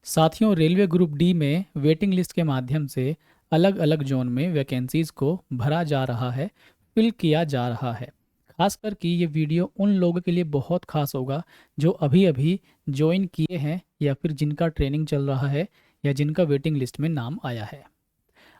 साथियों, railway group D में waiting list के माध्यम से अलग अलग जोन में वैकेंसीज को भरा जा रहा है, फिल किया जा रहा है। खासकर कि ये वीडियो उन लोगों के लिए बहुत खास होगा जो अभी अभी ज्वाइन किए हैं या फिर जिनका ट्रेनिंग चल रहा है या जिनका वेटिंग लिस्ट में नाम आया है।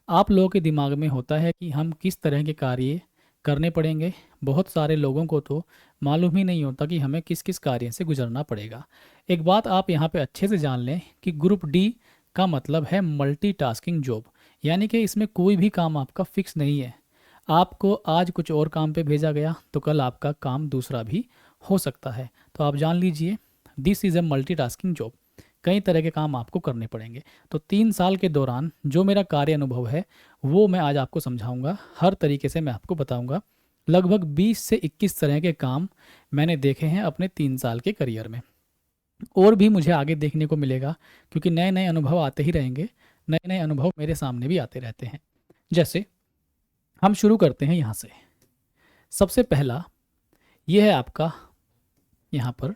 आप लोगों के दिमाग में होता है कि हम किस तरह के कार्य करने पड़ेंगे। बहुत सारे लोगों को तो मालूम ही नहीं होता कि हमें किस किस कार्य से गुजरना पड़ेगा। एक बात आप यहाँ पे अच्छे से जान लें कि ग्रुप डी का मतलब है मल्टीटास्किंग जॉब, यानी कि इसमें कोई भी काम आपका फिक्स नहीं है। आपको आज कुछ और काम पे भेजा गया तो कल आपका काम दूसरा भी हो सकता है। तो आप जान लीजिए, this is a multitasking job. कई तरह के काम आपको करने पड़ेंगे। तो 3 साल के दौरान जो मेरा कार्य अनुभव है वो मैं आज आपको समझाऊंगा। हर तरीके से मैं आपको बताऊंगा। लगभग 20 से 21 तरह के काम मैंने देखे हैं अपने 3 साल के करियर में। और भी मुझे आगे देखने को मिलेगा, क्योंकि नए नए अनुभव आते ही रहेंगे। नए नए अनुभव मेरे सामने भी आते रहते हैं। जैसे हम शुरू करते हैं यहाँ से। सबसे पहला ये है आपका यहाँ पर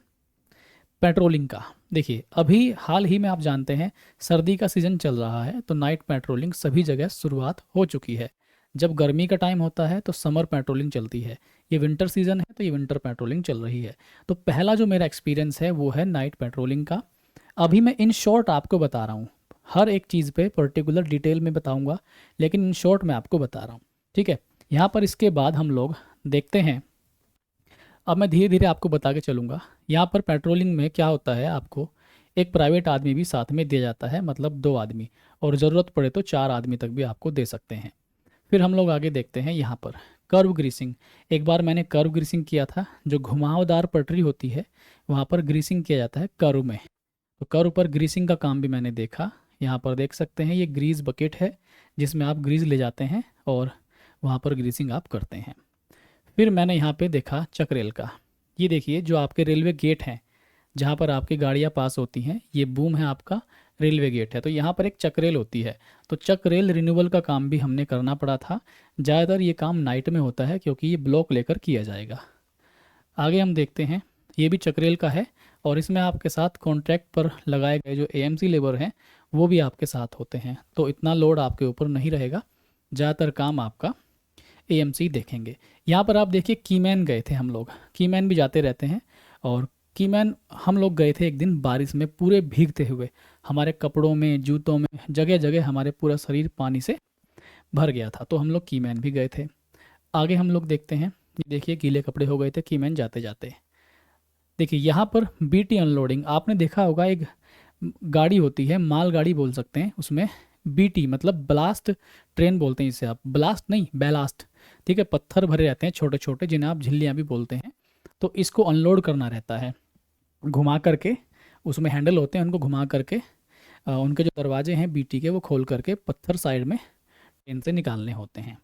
पेट्रोलिंग का। देखिए, अभी हाल ही में आप जानते हैं सर्दी का सीज़न चल रहा है, तो नाइट पेट्रोलिंग सभी जगह शुरुआत हो चुकी है। जब गर्मी का टाइम होता है तो समर पेट्रोलिंग चलती है। ये विंटर सीज़न है तो ये विंटर पेट्रोलिंग चल रही है। तो पहला जो मेरा एक्सपीरियंस है वो है नाइट पेट्रोलिंग का। अभी मैं इन शॉर्ट आपको बता रहा हूँ, हर एक चीज़ पे पर्टिकुलर डिटेल में बताऊँगा, लेकिन इन शॉर्ट मैं आपको बता रहा हूँ। ठीक है। यहाँ पर इसके बाद हम लोग देखते हैं। अब मैं धीरे धीरे आपको बता के चलूँगा। यहाँ पर पेट्रोलिंग में क्या होता है, आपको एक प्राइवेट आदमी भी साथ में दिया जाता है, मतलब 2 आदमी, और ज़रूरत पड़े तो 4 आदमी तक भी आपको दे सकते हैं। फिर हम लोग आगे देखते हैं यहाँ पर कर्व ग्रीसिंग। एक बार मैंने कर्व ग्रीसिंग किया था। जो घुमावदार पटरी होती है वहाँ पर ग्रीसिंग किया जाता है कर्व में। तो कर्व पर ग्रीसिंग का काम भी मैंने देखा। यहाँ पर देख सकते हैं ये ग्रीस बकेट है जिसमें आप ग्रीस ले जाते हैं और वहाँ पर ग्रीसिंग आप करते हैं। फिर मैंने यहाँ पे देखा चक्रेल का। ये देखिए, जो आपके रेलवे गेट हैं जहाँ पर आपकी गाड़ियाँ पास होती हैं, ये बूम है आपका रेलवे गेट है, तो यहाँ पर एक चक्रेल होती है। तो चक्रेल रिन्यूअल का काम भी हमने करना पड़ा था। ज़्यादातर ये काम नाइट में होता है क्योंकि ये ब्लॉक लेकर किया जाएगा। आगे हम देखते हैं, ये भी चक्रेल का है और इसमें आपके साथ कॉन्ट्रैक्ट पर लगाए गए जो एएमसी लेबर हैं वो भी आपके साथ होते हैं। तो इतना लोड आपके ऊपर नहीं रहेगा, ज़्यादातर काम आपका एएमसी देखेंगे। यहाँ पर आप देखिए कीमैन गए थे हम लोग। कीमैन भी जाते रहते हैं, और कीमैन हम लोग गए थे एक दिन बारिश में पूरे भीगते हुए। हमारे कपड़ों में, जूतों में, जगह जगह हमारे पूरा शरीर पानी से भर गया था, तो हम लोग कीमैन भी गए थे। आगे हम लोग देखते हैं। ये देखिए गीले कपड़े हो गए थे कीमैन जाते जाते। देखिए यहाँ पर बीटी अनलोडिंग आपने देखा होगा। एक गाड़ी होती है, माल गाड़ी बोल सकते हैं, उसमें बीटी मतलब ब्लास्ट ट्रेन बोलते हैं इसे आप। ब्लास्ट नहीं, बैलास्ट। ठीक है, पत्थर भरे रहते हैं छोटे छोटे जिन्हें आप झिल्लियाँ भी बोलते हैं। तो इसको अनलोड करना रहता है घुमा करके। उसमें हैंडल होते हैं, उनको घुमा करके उनके जो दरवाजे हैं बीटी के वो खोल करके पत्थर साइड में ट्रेन से निकालने होते हैं।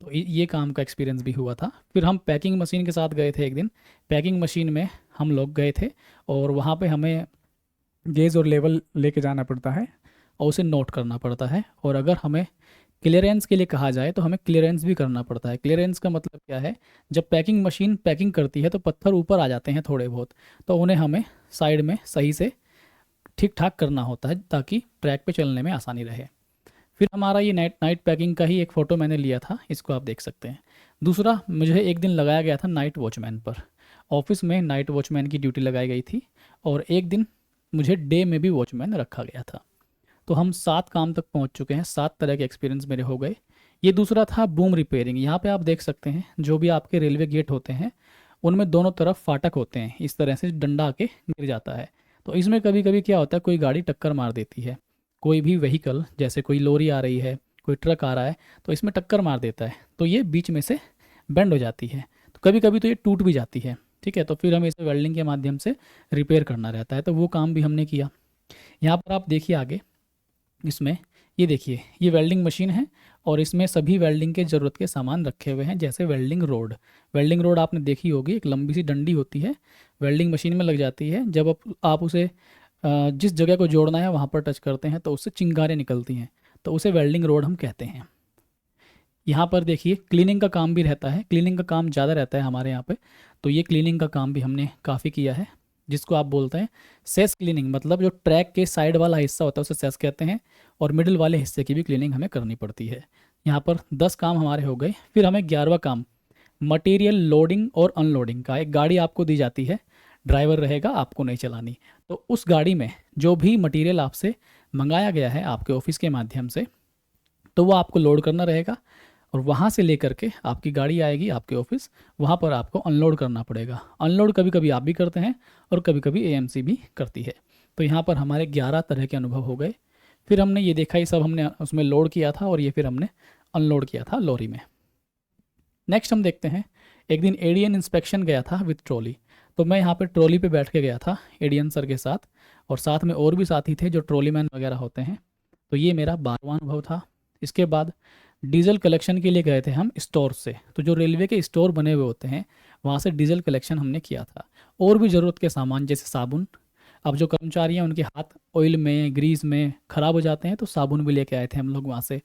तो ये काम का एक्सपीरियंस भी हुआ था। फिर हम पैकिंग मशीन के साथ गए थे एक दिन। पैकिंग मशीन में हम लोग गए थे और वहाँ पे हमें गेज और लेवल लेके जाना पड़ता है और उसे नोट करना पड़ता है। और अगर हमें क्लियरेंस के लिए कहा जाए तो हमें क्लियरेंस भी करना पड़ता है। क्लियरेंस का मतलब क्या है, जब पैकिंग मशीन पैकिंग करती है तो पत्थर ऊपर आ जाते हैं थोड़े बहुत, तो उन्हें हमें साइड में सही से ठीक ठाक करना होता है ताकि ट्रैक पे चलने में आसानी रहे। फिर हमारा ये नाइट नाइट पैकिंग का ही एक फ़ोटो मैंने लिया था, इसको आप देख सकते हैं। दूसरा, मुझे एक दिन लगाया गया था नाइट वॉचमैन पर। ऑफिस में नाइट वॉचमैन की ड्यूटी लगाई गई थी और एक दिन मुझे डे में भी वॉचमैन रखा गया था। तो हम 7 काम तक पहुंच चुके हैं। 7 तरह के एक्सपीरियंस मेरे हो गए। ये दूसरा था बूम रिपेयरिंग। यहाँ पे आप देख सकते हैं जो भी आपके रेलवे गेट होते हैं उनमें दोनों तरफ फाटक होते हैं, इस तरह से डंडा आके गिर जाता है। तो इसमें कभी कभी क्या होता है, कोई गाड़ी टक्कर मार देती है, कोई भी व्हीकल, जैसे कोई लॉरी आ रही है, कोई ट्रक आ रहा है, तो इसमें टक्कर मार देता है तो ये बीच में से बेंड हो जाती है। तो कभी कभी तो ये टूट भी जाती है। ठीक है, तो फिर हमें इसे वेल्डिंग के माध्यम से रिपेयर करना रहता है, तो वो काम भी हमने किया। यहाँ पर आप देखिए आगे, इसमें ये देखिए ये वेल्डिंग मशीन है और इसमें सभी वेल्डिंग के ज़रूरत के सामान रखे हुए हैं, जैसे वेल्डिंग रोड। वेल्डिंग रोड आपने देखी होगी, एक लंबी सी डंडी होती है, वेल्डिंग मशीन में लग जाती है। जब आप उसे जिस जगह को जोड़ना है वहाँ पर टच करते हैं तो उससे चिंगारें निकलती हैं, तो उसे वेल्डिंग रोड हम कहते हैं। यहाँ पर देखिए क्लीनिंग का काम भी रहता है। क्लीनिंग का काम ज़्यादा रहता है हमारे यहाँ पे, तो ये क्लीनिंग का काम भी हमने काफ़ी किया है। जिसको आप बोलते हैं सेस क्लीनिंग, मतलब जो ट्रैक के साइड वाला हिस्सा होता है उसे सेस कहते हैं, और मिडिल वाले हिस्से की भी क्लीनिंग हमें करनी पड़ती है। यहाँ पर 10 काम हमारे हो गए। फिर हमें 11वां काम मटेरियल लोडिंग और अनलोडिंग का। एक गाड़ी आपको दी जाती है, ड्राइवर रहेगा, आपको नहीं चलानी। तो उस गाड़ी में जो भी मटेरियल आपसे मंगाया गया है आपके ऑफिस के माध्यम से, तो वो आपको लोड करना रहेगा, और वहाँ से लेकर के आपकी गाड़ी आएगी आपके ऑफिस, वहाँ पर आपको अनलोड करना पड़ेगा। अनलोड कभी कभी आप भी करते हैं और कभी कभी एएमसी भी करती है। तो यहाँ पर हमारे 11 तरह के अनुभव हो गए। फिर हमने ये देखा, ये सब हमने उसमें लोड किया था और ये फिर हमने अनलोड किया था लॉरी में। नेक्स्ट हम देखते हैं, एक दिन एडीएन इंस्पेक्शन गया था विथ ट्रॉली। तो मैं यहाँ पे ट्रॉली पे बैठ के गया था एडीएन सर के साथ, और साथ में और भी साथी थे जो ट्रॉली मैन वगैरह होते हैं। तो ये मेरा 12वां अनुभव था। इसके बाद डीजल कलेक्शन के लिए गए थे हम स्टोर से। तो जो रेलवे के स्टोर बने हुए होते हैं वहाँ से डीजल कलेक्शन हमने किया था, और भी ज़रूरत के सामान जैसे साबुन। अब जो कर्मचारी हैं उनके हाथ ऑयल में ग्रीस में ख़राब हो जाते हैं, तो साबुन भी लेके आए थे हम लोग वहाँ से,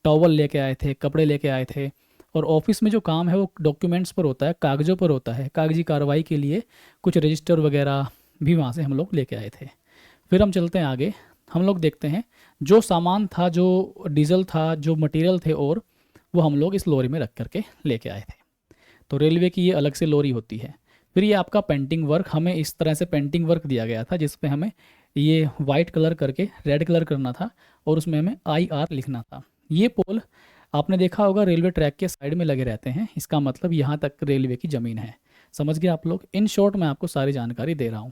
टॉवल लेके आए थे, कपड़े लेके आए थे। और ऑफिस में जो काम है वो डॉक्यूमेंट्स पर होता है, कागज़ों पर होता है, कागजी कार्रवाई के लिए कुछ रजिस्टर वगैरह भी वहाँ से हम लोग लेके आए थे। फिर हम चलते हैं आगे, हम लोग देखते हैं जो सामान था, जो डीजल था, जो मटेरियल थे, और वो हम लोग इस लॉरी में रख करके लेके आए थे। तो रेलवे की ये अलग से लॉरी होती है। फिर ये आपका पेंटिंग वर्क, हमें इस तरह से पेंटिंग वर्क दिया गया था जिस पे हमें ये वाइट कलर करके रेड कलर करना था, और उसमें हमें IR लिखना था। ये पोल आपने देखा होगा रेलवे ट्रैक के साइड में लगे रहते हैं, इसका मतलब यहाँ तक रेलवे की ज़मीन है। समझ गए आप लोग? इन शॉर्ट मैं आपको सारी जानकारी दे रहा हूँ।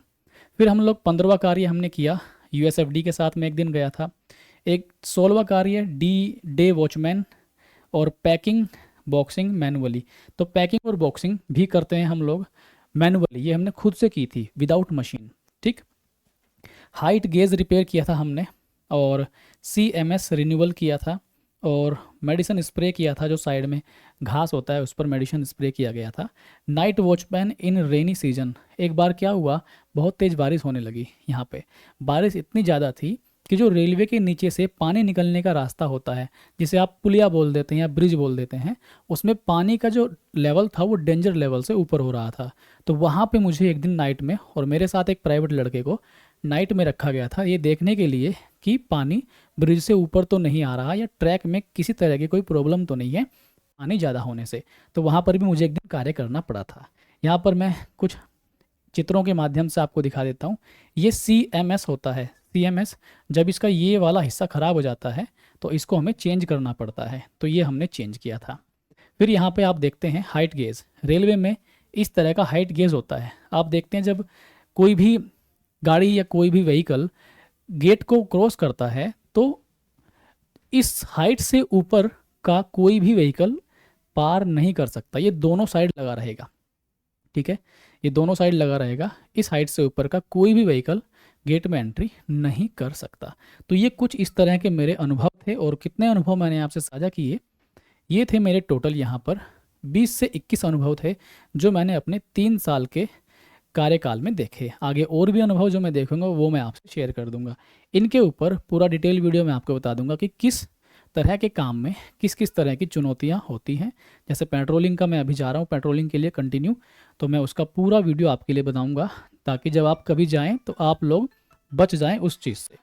फिर हम लोग 15वां कार्य हमने किया, USFD के साथ में एक दिन गया था। एक 16वां कार्य डे वॉचमैन और पैकिंग बॉक्सिंग मैनुअली। तो पैकिंग और बॉक्सिंग भी करते हैं हम लोग मैनुअली, ये हमने खुद से की थी विदाउट मशीन। ठीक। हाइट गेज रिपेयर किया था हमने, और CMS रिन्यूअल किया था, और मेडिसिन स्प्रे किया था, जो साइड में घास होता है उस पर मेडिसिन स्प्रे किया गया था। नाइट वॉचमैन इन रेनी सीजन। एक बार क्या हुआ, बहुत तेज़ बारिश होने लगी। यहाँ पे बारिश इतनी ज़्यादा थी कि जो रेलवे के नीचे से पानी निकलने का रास्ता होता है, जिसे आप पुलिया बोल देते हैं या ब्रिज बोल देते हैं, उसमें पानी का जो लेवल था वो डेंजर लेवल से ऊपर हो रहा था। तो वहाँ पे मुझे एक दिन नाइट में, और मेरे साथ एक प्राइवेट लड़के को नाइट में रखा गया था, ये देखने के लिए कि पानी ब्रिज से ऊपर तो नहीं आ रहा, या ट्रैक में किसी तरह की कोई प्रॉब्लम तो नहीं है पानी ज़्यादा होने से। तो वहाँ पर भी मुझे एक दिन कार्य करना पड़ा था। यहाँ पर मैं कुछ चित्रों के माध्यम से आपको दिखा देता हूँ। ये CMS होता है। CMS, जब इसका ये वाला हिस्सा ख़राब हो जाता है तो इसको हमें चेंज करना पड़ता है, तो ये हमने चेंज किया था। फिर यहाँ पे आप देखते हैं हाइट गेज। रेलवे में इस तरह का हाइट गेज होता है। आप देखते हैं जब कोई भी गाड़ी या कोई भी व्हीकल गेट को क्रॉस करता है, तो इस हाइट से ऊपर का कोई भी व्हीकल पार नहीं कर सकता। ये दोनों साइड लगा रहेगा। ठीक है, ये दोनों साइड लगा रहेगा। इस हाइट से ऊपर का कोई भी व्हीकल गेट में एंट्री नहीं कर सकता। तो ये कुछ इस तरह के मेरे अनुभव थे, और कितने अनुभव मैंने आपसे साझा किए, ये थे मेरे टोटल यहाँ पर 20 से 21 अनुभव थे जो मैंने अपने 3 साल के कार्यकाल में देखे। आगे और भी अनुभव जो मैं देखूंगा वो मैं आपसे शेयर कर दूंगा। इनके ऊपर पूरा डिटेल वीडियो मैं आपको बता दूंगा कि किस तरह के काम में किस किस तरह की चुनौतियां होती हैं। जैसे पेट्रोलिंग का मैं अभी जा रहा हूँ पेट्रोलिंग के लिए कंटिन्यू, तो मैं उसका पूरा वीडियो आपके लिए बताऊंगा, ताकि जब आप कभी जाएं तो आप लोग बच जाएं उस चीज़ से।